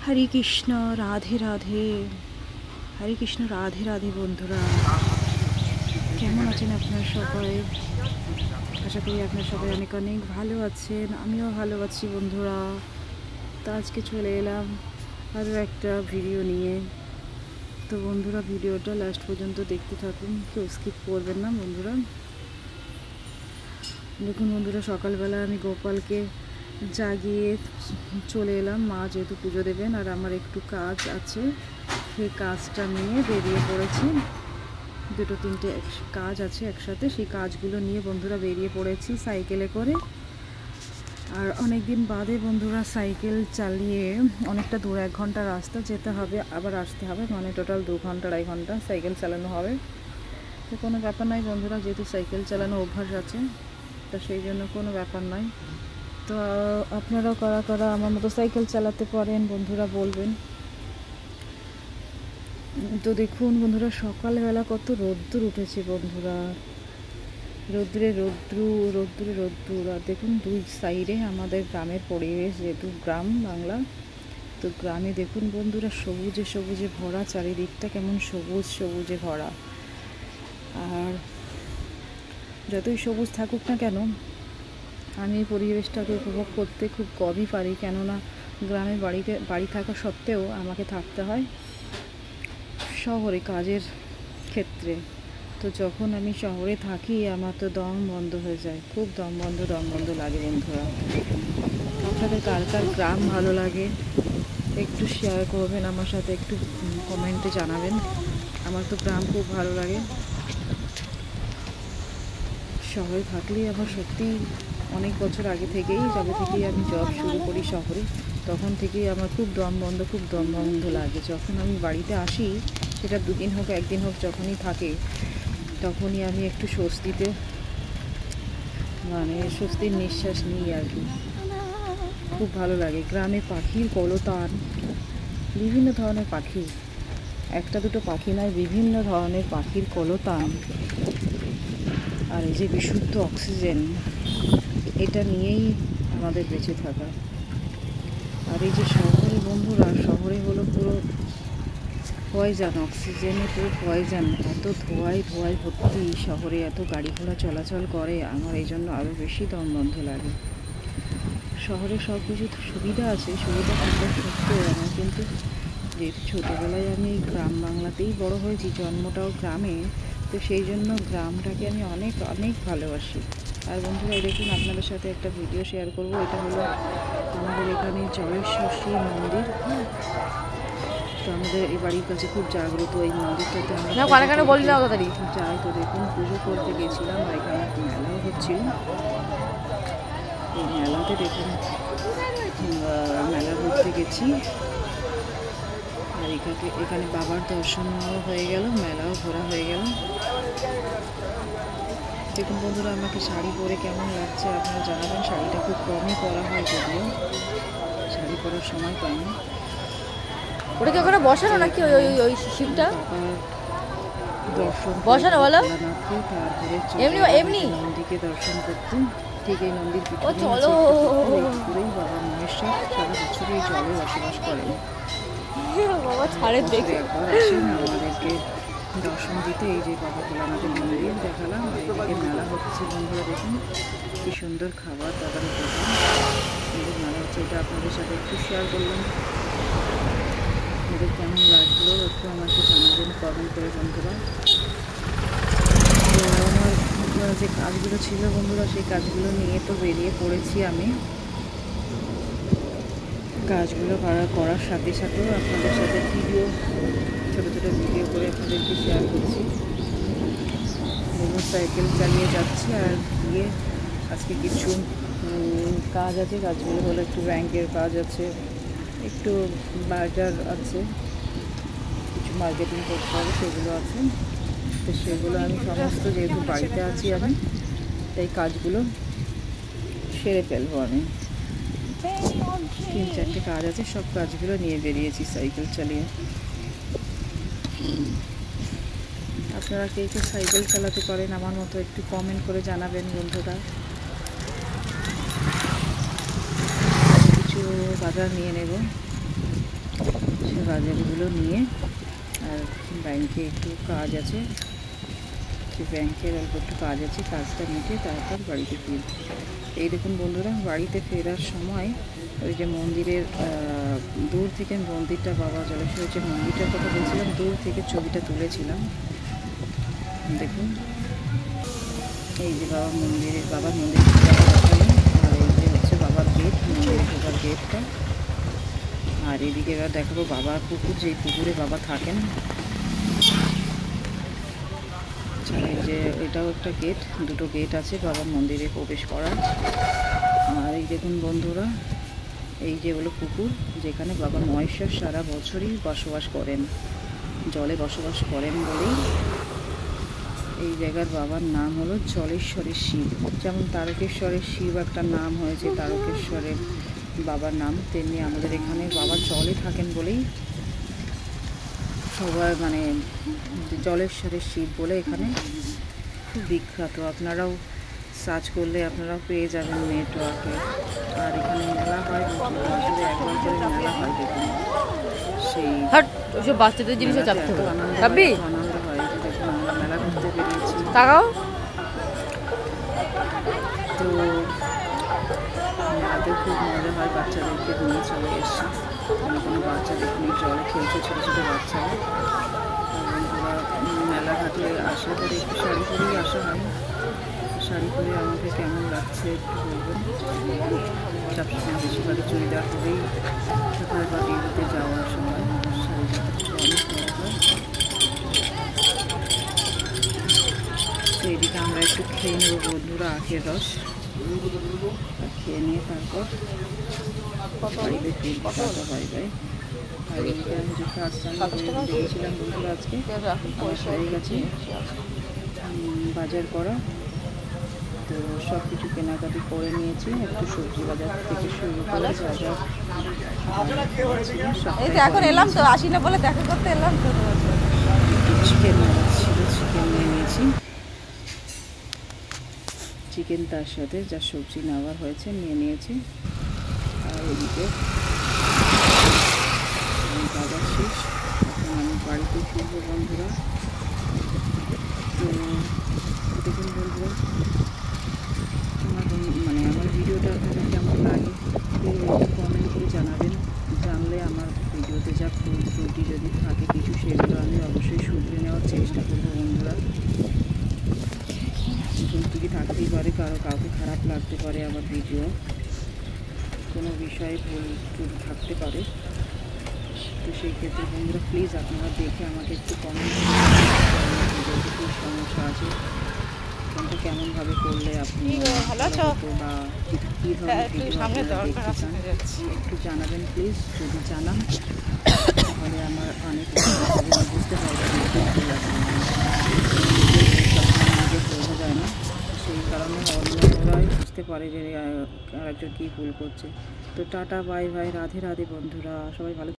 হরে কৃষ্ণ, রাধে রাধে। হরে কৃষ্ণ, রাধে রাধে। বন্ধুরা কেমন আছেন আপনারা সবাই? আশা করি আপনারা সবাই অনেক অনেক ভালো আছেন। আমিও ভালো আছি বন্ধুরা। তো আজকে চলে এলাম আরও একটা ভিডিও নিয়ে। তো বন্ধুরা ভিডিওটা লাস্ট পর্যন্ত দেখতে থাকুন, কেউ স্কিপ করবেন না বন্ধুরা। দেখুন বন্ধুরা, সকালবেলা আমি গোপালকে জাগিয়ে চলে এলাম। মা যেহেতু পুজো দেবেন আর আমার একটু কাজ আছে, সেই কাজটা নিয়ে বেরিয়ে পড়েছি। দুটো তিনটে কাজ আছে একসাথে, সেই কাজগুলো নিয়ে বন্ধুরা বেরিয়ে পড়েছি সাইকেলে করে। আর অনেক দিন বাদে বন্ধুরা সাইকেল চালিয়ে অনেকটা দূর, 1 ঘন্টা রাস্তা যেতে হবে, আবার আসতে হবে, মানে টোটাল 2 ঘন্টা 2.5 ঘন্টা সাইকেল চালানো হবে। তো কোনো ব্যাপার নয় বন্ধুরা, যেহেতু সাইকেল চালানো অভ্যাস আছে, তো সেই জন্য কোনো ব্যাপার নয়। তো আপনারাও কারা কারা আমার মতো সাইকেল চালাতে পারেন বন্ধুরা বলবেন। তো দেখুন বন্ধুরা, সকালবেলা কত রোদ্দুর উঠেছে বন্ধুরা, রোদ্দুরে রোদ্দুর। আর দেখুন দুই সাইডে আমাদের গ্রামের পরিবেশ, যেহেতু গ্রাম বাংলা, তো গ্রামে দেখুন বন্ধুরা সবুজে সবুজে ভরা, চারিদিকটা কেমন সবুজ সবুজে ভরা। আর যতই সবুজ থাকুক না কেন, আমি এই পরিবেশটাকে উপভোগ করতে খুব কমই পারি, কেননা গ্রামের বাড়ি থাকা সত্ত্বেও আমাকে থাকতে হয় শহরে কাজের ক্ষেত্রে। তো যখন আমি শহরে থাকি আমার তো দম বন্ধ হয়ে যায়, খুব দম বন্ধ লাগে বন্ধুরা। আপনাদের কার কার গ্রাম ভালো লাগে একটু শেয়ার করবেন আমার সাথে, একটু কমেন্টে জানাবেন। আমার তো গ্রাম খুব ভালো লাগে। শহরে থাকলেই আমার সত্যি অনেক বছর আগে থেকেই, যবে থেকেই আমি জব শুরু করি শহরে, তখন থেকেই আমার খুব দম বন্ধ লাগে। যখন আমি বাড়িতে আসি, সেটা 2 দিন হোক 1 দিন হোক, যখনই থাকে তখনই আমি একটু স্বস্তির নিঃশ্বাস নিই আর কি। খুব ভালো লাগে। গ্রামে পাখির কলতান, বিভিন্ন ধরনের পাখি, একটা দুটো পাখি নয়, বিভিন্ন ধরনের পাখির কলতান, আর এই যে বিশুদ্ধ অক্সিজেন, এটা নিয়েই আমাদের বেঁচে থাকা। আর এই যে শহরে বন্ধুরা, শহরে হলো পুরো পয়জান, অক্সিজেনে পুরো পয়জান, এত ধোঁয়ায় ভর্তি শহরে, এত গাড়ি ঘোড়া চলাচল করে, আমার এই জন্য আরও বেশি দম বন্ধ লাগে। শহরে সব কিছু সুবিধা আছে, সুবিধা থাকা সত্ত্বেও আমার কিন্তু, যেহেতু ছোটোবেলায় আমি গ্রাম বাংলাতেই বড় হয়েছি, জন্মটাও গ্রামে, তো সেই জন্য গ্রামটাকে আমি অনেক অনেক ভালোবাসি। আর বন্ধুরা দেখুন, আপনাদের সাথে একটা ভিডিও শেয়ার করব। এটা হলো আমাদের এখানে জলেশ্বরী মন্দির। তো আমাদের এই বাড়ির কাছে খুব জাগ্রত এই মন্দিরটাতে আমরা যাই। তো দেখুন, পুজো করতে গেছিলাম, আর এখানে মেলাও হচ্ছিল। এই মেলাতে দেখুন, মেলা ঘুরতে গেছি, আর এখানে বাবার দর্শনও হয়ে গেল, মেলাও ঘোরা হয়ে গেল। দেখুন বন্ধুরা, আমাকে শাড়ি পরে কেমন লাগছে আপনারা জানাবেন। শাড়িটা খুব কমই পরা হয়, যদিও শাড়ি পরার সময় পাইনি। ওটা কি ওখানে বসানো নাকি ওই শিবটা দর্শন বসানো বলো? তারপরে এমনি নন্দীকে দর্শন করতে, ঠিক এই নন্দীর পুকুরেই বাবা মহেশ্বর সারা বছরই এই জলে বসবাস করেন। বাবা ছাড়ে দেখে একবার আসেন আমাদেরকে দর্শন দিতে। এই যে বাবা ভোলানাথের মন্দির দেখালাম, এদিকে মেলা হচ্ছে বন্ধুরা। দেখুন কি সুন্দর খাবার দাবার দোকান, সুন্দর মেলা হচ্ছে। এটা আপনাদের সাথে একটু শেয়ার করলাম। আমাদের কেমন লাগলো একটু আমাকে জানাবেন কমেন্ট করে বন্ধুরা। তো আমার যে কাজগুলো ছিল বন্ধুরা, সেই কাজগুলো নিয়ে তো বেরিয়ে পড়েছি আমি। কাজগুলো করার সাথে সাথেও আপনাদের সাথে ছোটো ভিডিও করে আপনাদেরকে শেয়ার করছি। সাইকেল চালিয়ে যাচ্ছি, আর গিয়ে আজকে কিছু কাজ আছে। কাজগুলো হলো একটু ব্যাংকের কাজ আছে, একটু বাজার আছে, কিছু মার্কেটিং করতে হবে, সেগুলো আছে। তো সেগুলো আমি সমস্ত, যেহেতু বাড়িতে আছি আমি, তাই কাজগুলো সেরে ফেলবো আমি। 3-4টে কাজ আছে, সব কাজগুলো নিয়ে বেরিয়েছি সাইকেল চালিয়ে। আপনারা কে কে সাইকেল চালাতে পারেন আমার মতো একটু কমেন্ট করে জানাবেন বন্ধুরা। বাজার নিয়ে নেব, সে বাজারগুলো নিয়ে আর ব্যাংকে একটু কাজ আছে, সে ব্যাংকের অল্প একটু কাজ আছে, কাজটা মিটে তারপর বাড়িতে ফিরব। এই দেখুন বন্ধুরা, বাড়িতে ফেরার সময় ওই যে মন্দিরের দূর থেকে মন্দিরটা, বাবা জলেশ্বরের যে মন্দিরটার কথা বলছিলাম, দূর থেকে ছবিটা তুলেছিলাম। দেখুন এই যে বাবার মন্দির দেখানো, আর এই যে হচ্ছে বাবার গেট, মন্দিরে ঢোকার গেটটা। আর এদিকে এবার দেখাবো বাবার পুকুর, যেই পুকুরে বাবা থাকেন। এই যে এটাও একটা গেট, দুটো গেট আছে বাবার মন্দিরে প্রবেশ করার। আর এই দেখুন বন্ধুরা, এই যে হলো পুকুর, যেখানে বাবা মহেশ্বর সারা বছরই বসবাস করেন, জলে বসবাস করেন বলেই এই জায়গার বাবার নাম হলো জলেশ্বরের শিব। যেমন তারকেশ্বরের শিব একটা নাম হয়েছে, তারকেশ্বরের বাবার নাম, তেমনি আমাদের এখানে বাবা জলে থাকেন বলেই সবাই মানে জলেশ্বরের শিব বলে এখানে খুব বিখ্যাত। আপনারাও সার্চ করলে আপনারাও পেয়ে যাবেন নেটওয়ার্কে। আর এখানে মেলা হয়, বছরে একবার করে মেলা হয়, দেখুন সেই ওইসব বাচ্চাদের জিনিসে চাপতে হবে, আনন্দ হয়। যে দেখুন আমরা মেলা ঘুরতে বেরিয়েছি, তাকাও তো মেলাতেও খুব মজা হয়, বাচ্চাদেরকে নিয়ে চলে এসছি। কোনো বাচ্চা দেখুন জলে খেলছে, ছোটো ছোটো বাচ্চারা। বন্ধুরা মেলা ঘাটে আসার পরে একটু শাড়ি পরেই আসা হয়, শাড়ি পরে আমাকে কেমন লাগছে একটু বলবেন। সবসময় বেশিরভাগ চুড়িদার পরেই কোথায় বা বিয়েতে যাওয়ার সময় শাড়িটা একটু অনেক বড় হয়। তো এদিকে আমরা একটু খেয়ে নেবো বন্ধুরা আখের রস, খেয়ে নিয়ে তারপর বাড়িতে ফিরবো। Tata bye bye. আর এদিকে আমি যে কাজটা দেখেছিলাম বন্ধুরা, আজকে আমার হয়ে গেছে বাজার করা, তো সব কিছু কেনাকাটি করে নিয়েছি। একটু সবজি বাজার থেকে শুরু করে এখন এলাম তো, আসি না বলে দেখা করতে এলাম তো। চিকেন ছিল, চিকেন নিয়ে নিয়েছি, চিকেন তার সাথে যা সবজি নেওয়ার হয়েছে নিয়ে নিয়েছি। আর এদিকে বাজার শেষ, এখন আমি বাড়িতে ফিরবো বন্ধুরা। তো দেখুন বন্ধুরা, আমার ভিডিওটা আপনাদের কেমন লাগে কমেন্ট করে জানাবেন। জানলে আমার ভিডিওতে যা ভুল ত্রুটি যদি থাকে কিছু, সেগুলো আমি অবশ্যই শুধরে নেওয়ার চেষ্টা করবো বন্ধুরা। ভুল ত্রুটি থাকতেই পারে, কাউকে খারাপ লাগতে পারে আমার ভিডিও, কোনো বিষয়ে ভুল ত্রুটি থাকতে পারে। তো সেই ক্ষেত্রে বন্ধুরা প্লিজ আপনারা দেখে আমাকে একটু কমেন্ট ভিডিওতে কী সমস্যা আছে, কোনটা কেমনভাবে করলে আপনি বা কী ধরনের ভিডিও দেখতে চান একটু জানাবেন প্লিজ। যদি জানান তাহলে আমার অনেক বুঝতে পারবেন বোঝা যায় না, সেই কারণে অন্যরাই বুঝতে পারে যে আরেকজন কী ভুল করছে। তো tata bye bye, Radhe Radhe বন্ধুরা, সবাই ভালো।